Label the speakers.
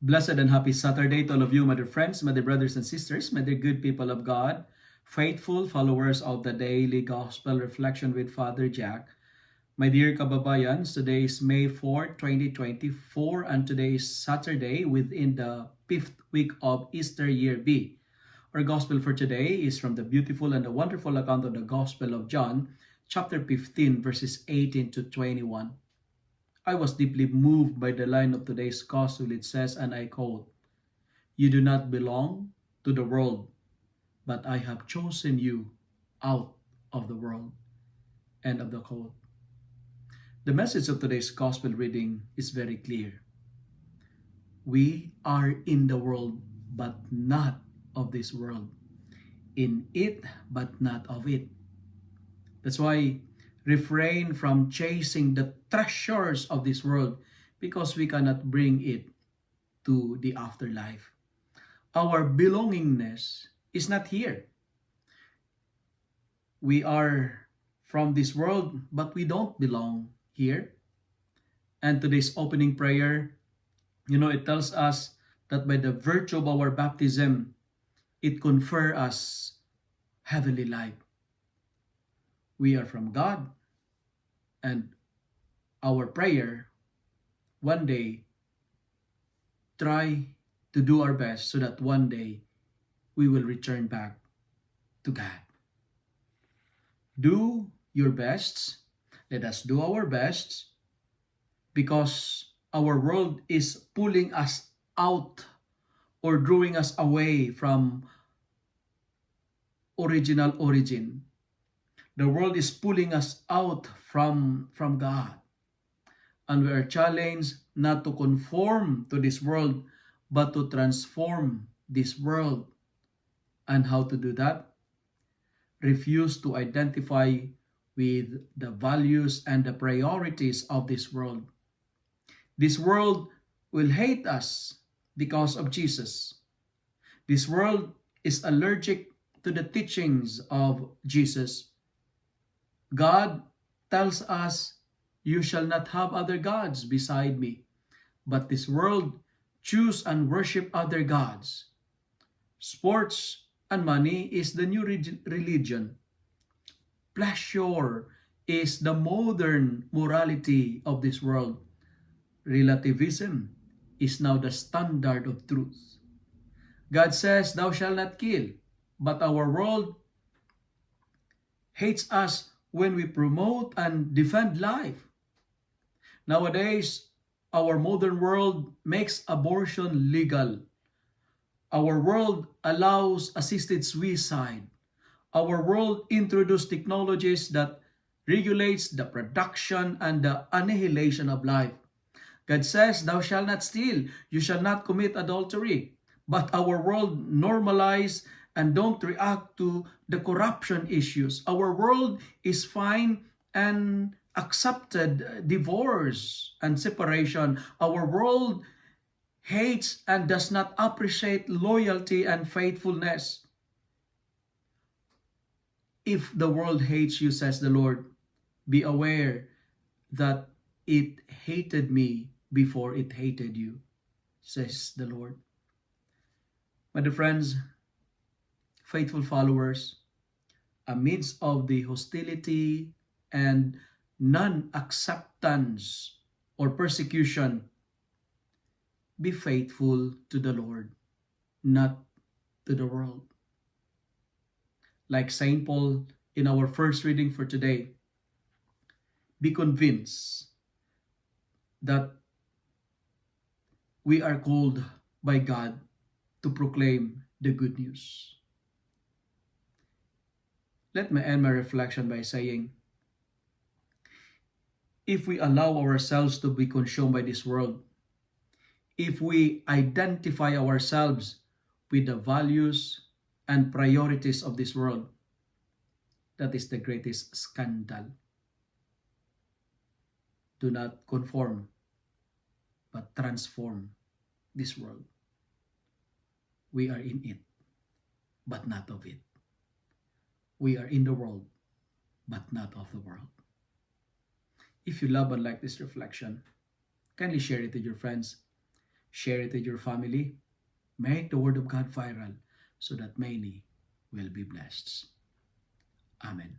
Speaker 1: Blessed and happy Saturday to all of you, my dear friends, my dear brothers and sisters, my dear good people of God, faithful followers of the Daily Gospel Reflection with Father Jack. My dear kababayans, today is May 4, 2024, and today is Saturday within the 5th week of Easter Year B. Our Gospel for today is from the beautiful and the wonderful account of the Gospel of John, chapter 15, verses 18 to 21. I was deeply moved by the line of today's Gospel. It says, and I quote, "You do not belong to the world, but I have chosen you out of the world." End of the quote. The message of today's Gospel reading is very clear. We are in the world, but not of this world. In it, but not of it. That's why refrain from chasing the treasures of this world, because we cannot bring it to the afterlife. Our belongingness is not here. We are from this world, but we don't belong here. And today's opening prayer, it tells us that by the virtue of our baptism, it confers us heavenly life. We are from God, and our prayer, one day, try to do our best so that one day we will return back to God. Do your best. Let us do our best, because our world is pulling us out or drawing us away from original origin. The world is pulling us out from God. And we are challenged not to conform to this world, but to transform this world. And how to do that? Refuse to identify with the values and the priorities of this world. This world will hate us because of Jesus. This world is allergic to the teachings of Jesus. God tells us, "You shall not have other gods beside me." But this world choose and worship other gods. Sports and money is the new religion. Pleasure is the modern morality of this world. Relativism is now the standard of truth. God says, "Thou shalt not kill," but our world hates us when we promote and defend life. Nowadays, our modern world makes abortion legal. Our world allows assisted suicide. Our world introduced technologies that regulates the production and the annihilation of life. God says, "Thou shalt not steal, you shall not commit adultery." But our world normalize and don't react to the corruption issues. Our world is fine and accepted divorce and separation. Our world hates and does not appreciate loyalty and faithfulness. If the world hates you, says the Lord, be aware that it hated me before it hated you, says the Lord. My dear friends, faithful followers, amidst of the hostility and non-acceptance or persecution, be faithful to the Lord, not to the world. Like St. Paul in our first reading for today, be convinced that we are called by God to proclaim the good news. Let me end my reflection by saying, if we allow ourselves to be consumed by this world, if we identify ourselves with the values and priorities of this world, that is the greatest scandal. Do not conform, but transform this world. We are in it, but not of it. We are in the world, but not of the world. If you love and like this reflection, kindly share it with your friends. share it with your family, make the Word of God viral so that many will be blessed. Amen.